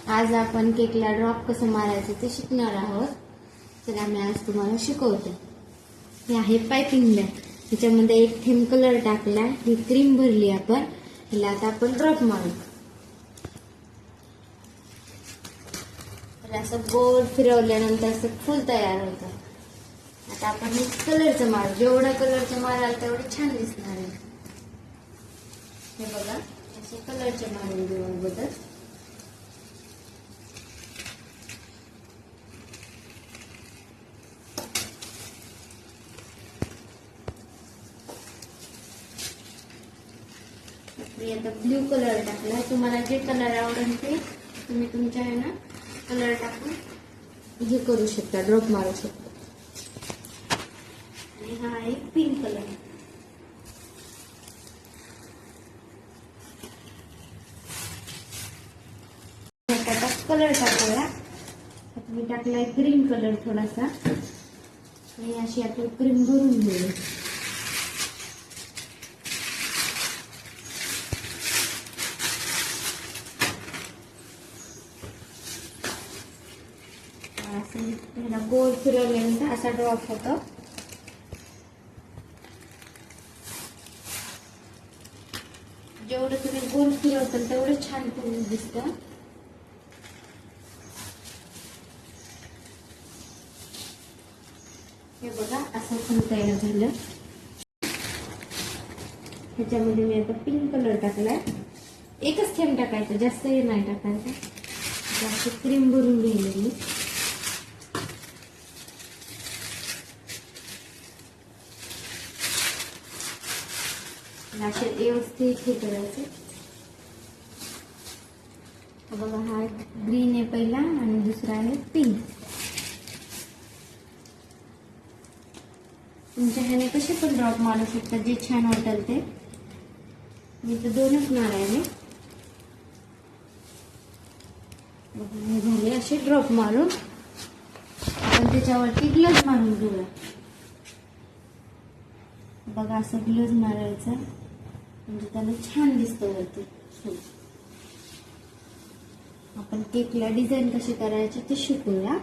आज आपण केकला ड्रॉप कसं मारायचं ते शिकणार आहोत. चला मी आज तुम्हाला शिकवते. हे आहे पाइपिंग बॅग. त्याच्यामध्ये एक थेंब कलर टाकलाय, ही क्रीम भरली आपण. हिला आता आपण ड्रॉप मारू. तर असं गोल फिरवल्यानंतर असं फुल तयार होतं. आता आपण हे कलरचं मारू. जेवढा कलरचं माराल तेवढं छान दिसणार आहे. हे बघा, असे कलरचे मारून घेऊ अगोदर. मी आता ब्ल्यू कलर टाकला. तुम्हाला जे कलर आवडेल ते तुम्ही तुमच्या ह्यानं कलर टाकून हे करू शकता, ड्रॉप मारू शकता. आणि हा आहे पिंक कलर. कलर टाकूया. मी टाकलाय ग्रीन कलर थोडासा, आणि अशी आपण क्रीम भरून घेऊ. गोल फिरवल्यानंतर असा ड्रॉप होतो. जेवढं तुम्ही गोल फिरवताल तेवढं छान दिसतं. हे बघा, असं पण तयार झालं. ह्याच्यामध्ये मी आता पिंक कलर टाकलाय. एकच थेंब टाकायचं, जास्त हे नाही टाकायचं. जास्त क्रीम भरून घ्यायला असे व्यवस्थित हे करायचे. बघा, हा ग्रीन आहे पहिला आणि दुसरा आहे पिंक. तुमच्या ह्याने कसे पण ड्रॉप मारू शकता, जे छान वाटेल ते. मी तर दोनच मारायले. हे झाले असे ड्रॉप मारून. आपण त्याच्यावरती ग्लव्ज मारून घेऊया. बघा, असं ग्लव्ज मारायचं म्हणजे त्याला छान दिसतं वरती. आपण केकला डिझाईन कशी करायची ते शिकूया.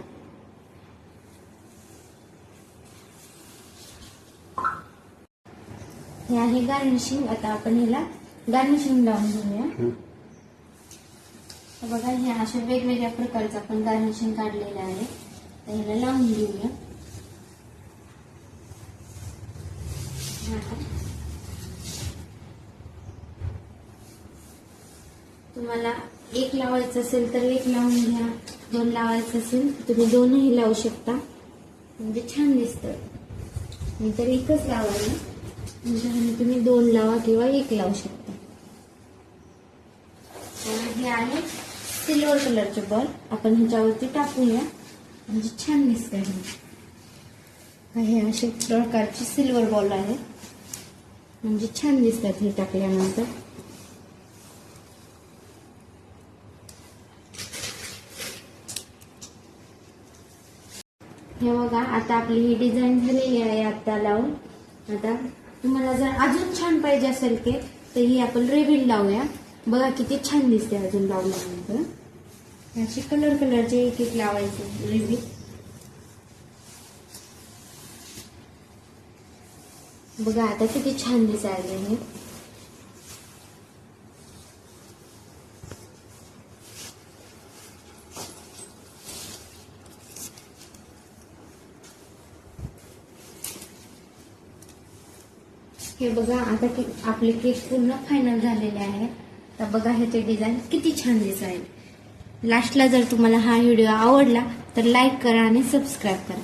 हे आहे गार्निशिंग. आता आपण ह्याला गार्निशिंग लावून घेऊया. बघा, हे अशा वेगवेगळ्या प्रकारचं आपण गार्निशिंग काढलेलं आहे. तर ह्याला लावून घेऊया. तुम्हाला एक लावायचं असेल तर एक लावून घ्या. दोन लावायचं असेल तर तुम्ही दोनही लावू शकता, म्हणजे छान दिसतं. मी तर एकच लावायला, म्हणजे तुम्ही दोन लावा किंवा एक लावू शकता. हे आहे सिल्वर कलरचे बॉल. आपण ह्याच्यावरती टाकूया, म्हणजे छान दिसतंय. हे असे प्रकारचे सिल्वर बॉल आहे, म्हणजे छान दिसतात हे टाकल्यानंतर. हे बघा, आता आपली ही डिझाईन झालेली आहे आता लावून. आता तुम्हाला जर अजून छान पाहिजे असेल केक तर ही आपण रिबीन लावूया. बघा किती छान दिसते अजून लावल्यानंतर. असे कलर कलरचे केक लावायचे रिबीन. बघा आता किती छान दिसायला हे. हे बघा, आता आपले केक पूर्ण फायनल झालेले आहे. तर बघा ह्याचे डिझाईन किती छान दिसायला. लास्टला जर तुम्हाला हा व्हिडिओ आवडला तर लाईक करा आणि सबस्क्राईब करा.